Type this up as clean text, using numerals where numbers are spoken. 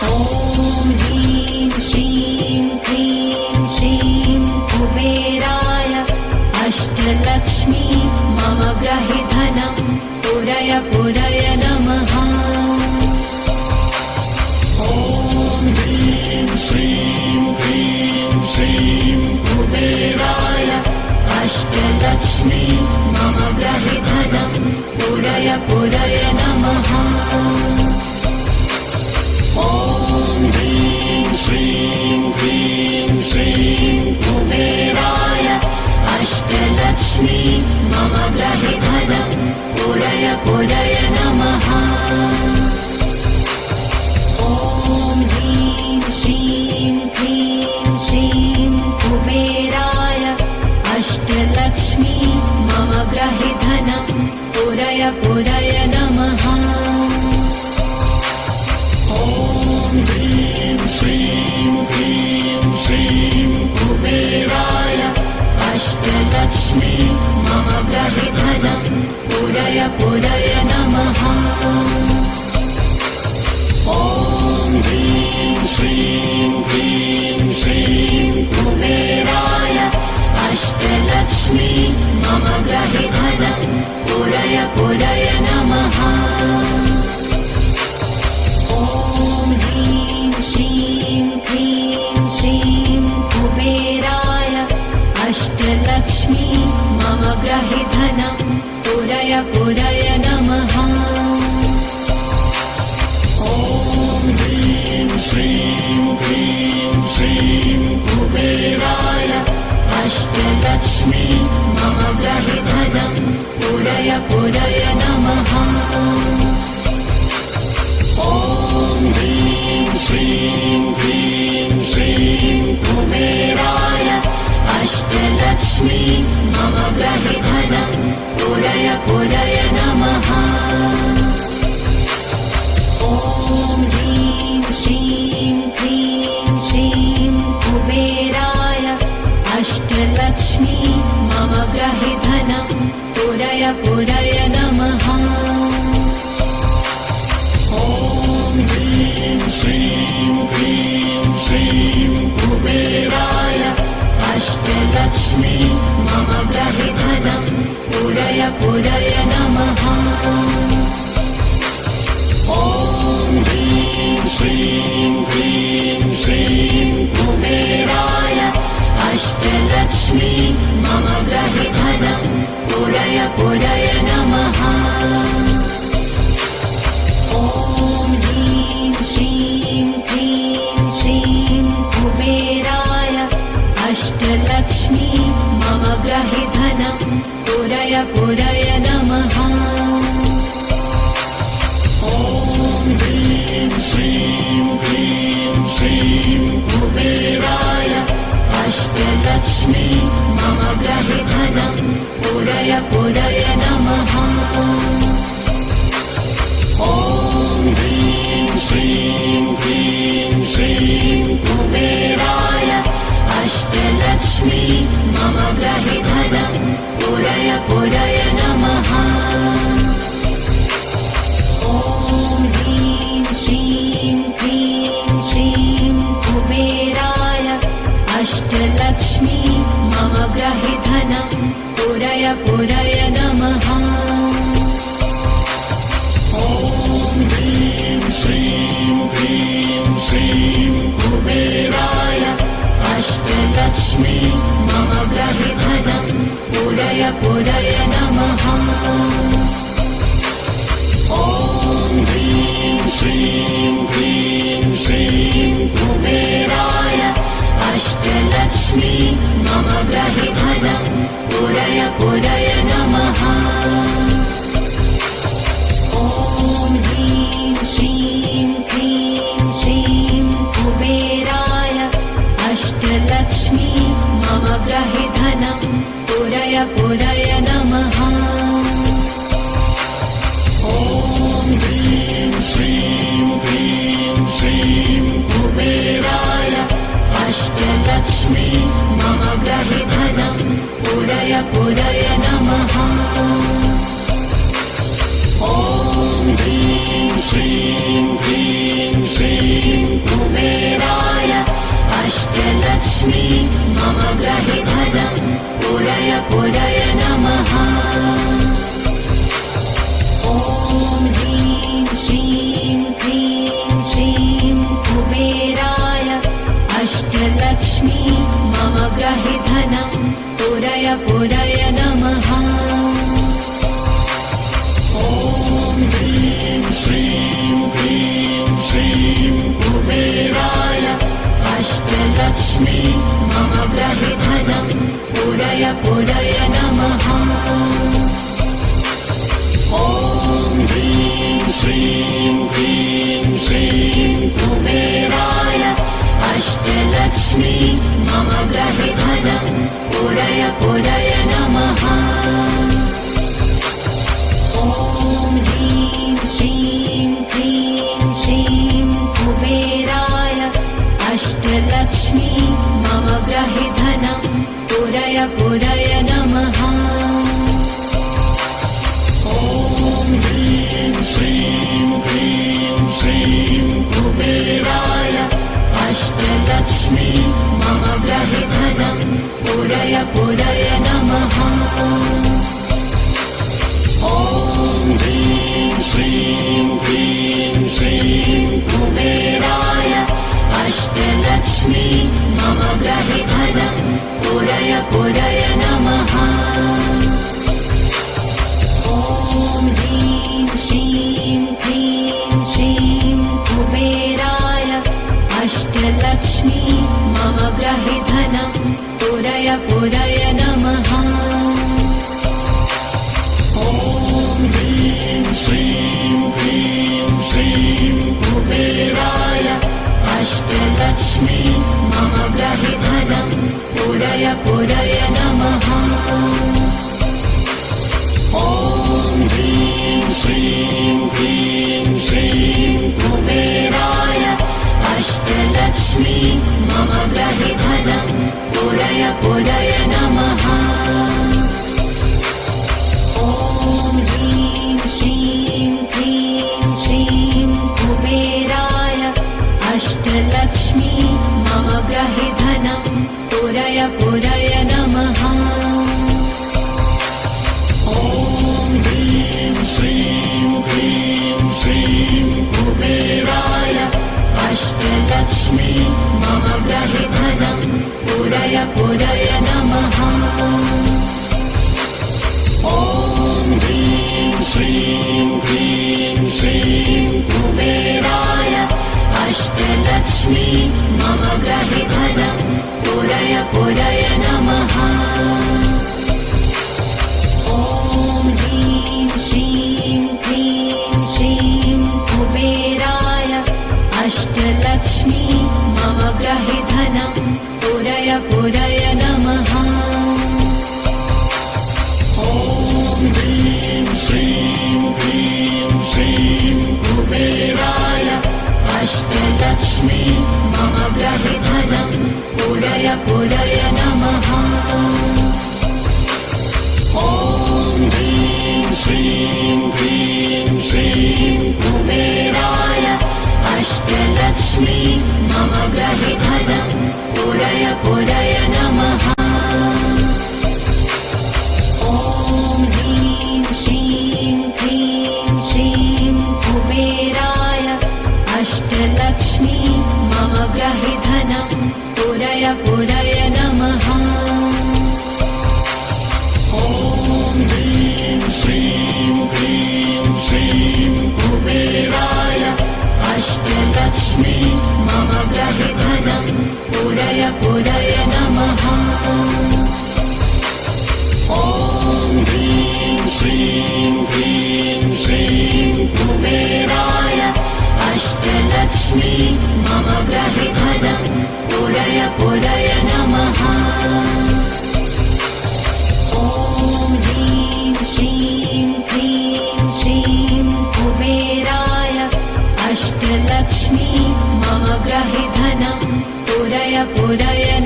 ॐ ह्रीं श्रीं क्लीं श्रीं कुबेराय अष्टलक्ष्मी मम ग्रहे धनं पुरय पुरय नमः। ॐ ह्रीं श्रीं क्लीं श्रीं कुबेराय अष्टलक्ष्मी मम ग्रहे धनं पुरय पुरय नमः। ॐ ह्रीं श्रीं क्लीं श्रीं कुबेराय अष्टलक्ष्मी मम ग्रहे धनं पुरय पुरय नमः। ॐ ह्रीं श्रीं क्लीं श्रीं कुबेराय अष्टलक्ष्मी मम ग्रहे धनं पुरय पुरय नमः। ॐ ह्रीं श्रीं क्लीं श्रीं कुबेराय अष्टलक्ष्मी मम ग्रहे धनं पुरय पुरय नमः। ॐ ह्रीं श्रीं क्लीं श्रीं कुबेराय अष्टलक्ष्मी मम ग्रहे धनं पुरय पुरय नमः। ॐ ह्रीं श्रीं क्लीं श्रीं कुबेराय अष्टलक्ष्मी मम ग्रहे धनं पुरय पुरय नमः। ॐ ह्रीं श्रीं क्लीं श्रीं कुबेराय अष्टलक्ष्मी मम ग्रहे धनं पुरय पुरय नमः। ॐ ह्रीं श्रीं क्लीं श्रीं कुबेराय अष्टलक्ष्मी मम ग्रहे धनं पुरय पुरय नमः। ॐ ह्रीं श्रीं क्लीं श्रीं कुबेराय अष्टलक्ष्मी मम ग्रहे धनं पुरय पुरय नमः। ॐ ह्रीं श्रीं क्लीं श्रीं कुबेराय अष्टलक्ष्मी मम ग्रहे धनं पुरय पुरय नमः। ॐ ह्रीं श्रीं क्लीं श्रीं कुबेराय अष्टलक्ष्मी मम ग्रहे धनं पुरय पुरय नमः। ॐ ह्रीं श्रीं क्लीं श्रीं कुबेराय अष्टलक्ष्मी मम ग्रहे धनं पुरय पुरय नमः। ॐ ह्रीं श्रीं क्लीं श्रीं कुबेराय अष्टलक्ष्मी मम ग्रहे धनं पुरय पुरय नमः। ॐ ह्रीं श्रीं क्लीं श्रीं कुबेराय अष्टलक्ष्मी मम ग्रहे धनं पुरय पुरय नमः। ॐ ह्रीं श्रीं क्लीं श्रीं कुबेराय अष्टलक्ष्मी मम ग्रहे धनं पुरय पुरय नमः। ॐ ह्रीं श्रीं क्लीं श्रीं कुबेराय अष्टलक्ष्मी मम ग्रहे धनं पुरय पुरय नमः। ॐ ह्रीं श्रीं क्लीं श्रीं कुबेराय अष्टलक्ष्मी मम ग्रहे धनं पुरय पुरय नमः। ॐ ह्रीं श्रीं क्लीं श्रीं कुबेराय अष्टलक्ष्मी मम ग्रहे धनं पुरय पुरय नमः। ॐ ह्रीं श्रीं क्लीं श्रीं कुबेराय अष्टलक्ष्मी मम ग्रहे धनं पुरय पुरय नमः। ॐ ह्रीं श्रीं क्लीं श्रीं अष्टलक्ष्मी मम गृहे धनं पुरय पुरय नमः। ॐ ह्रीं श्रीं क्लीं श्रीं कुबेराय अष्टलक्ष्मी मम गृहे धनं पुरय पुरय नमः। ॐ ह्रीं श्रीं क्लीं श्रीं कुबेराय अष्टलक्ष्मी मम गृहे धनं पुरय पुरय नमः। ॐ ह्रीं श्रीं क्लीं श्रीं कुबेराय अष्टलक्ष्मी मम गृहे धनं पुरय पुरय नमः। ॐ ह्रीं श्रीं क्लीं श्रीं कुबेराय अष्टलक्ष्मी मम गृहे धनं पुरय पुरय नमः। ॐ ह्रीं श्रीं क्लीं श्रीं कुबेराय अष्टलक्ष्मी मम गृहे धनं पुरय पुरय नमः। ॐ ह्रीं श्रीं क्लीं श्रीं कुबेराय अष्टलक्ष्मी मम गृहे धनं पुरय पुरय नमः। ॐ ह्रीं श्रीं क्लीं श्रीं कुबेराय अष्टलक्ष्मी मम गृहे धनं पुरय पुरय नमः। ॐ ह्रीं श्रीं क्लीं श्रीं कुबेराय अष्टलक्ष्मी मम गृहे धनं पुरय पुरय नमः। ॐ ह्रीं श्रीं क्लीं श्रीं कुबेराय अष्टलक्ष्मी मम गृहे धनं पुरय पुरय नमः। ॐ ह्रीं श्रीं क्लीं श्रीं कुबेराय अष्टलक्ष्मी मम गृहे धनं पुरय पुरय नमः। ॐ ह्रीं श्रीं क्लीं श्रीं कुबेराय अष्टलक्ष्मी मम गृहे धनं पुरय पुरय नमः। ॐ ह्रीं श्रीं क्लीं श्रीं कुबेराय अष्टलक्ष्मी मम गृहे धनं पुरय पुरय नमः। ॐ ह्रीं श्रीं क्लीं श्रीं कुबेराय अष्टलक्ष्मी मम गृहे धनं पुरय पुरय नमः। ॐ ह्रीं श्रीं क्लीं श्रीं कुबेराय अष्टलक्ष्मी मम गृहे धनं पुरय पुरय नमः। ॐ ह्रीं श्रीं क्लीं श्रीं कुबेराय अष्टलक्ष्मी मम गृहे धनं पुरय पुरय नमः। ॐ ह्रीं श्रीं क्लीं श्रीं कुबेराय अष्टलक्ष्मी मम गृहे धनं पुरय पुरय नमः। ॐ ह्रीं श्रीं क्लीं श्रीं कुबेराय अष्टलक्ष्मी मम गृहे धनं पुरय पुरय नमः। ॐ ह्रीं श्रीं क्लीं श्रीं कुबेराय अष्टलक्ष्मी मम गृहे धनं पुरय पुरय नमः। ॐ ह्रीं श्रीं क्लीं श्रीं कुबेराय अष्टलक्ष्मी मम गृहे धनं पुरय पुरय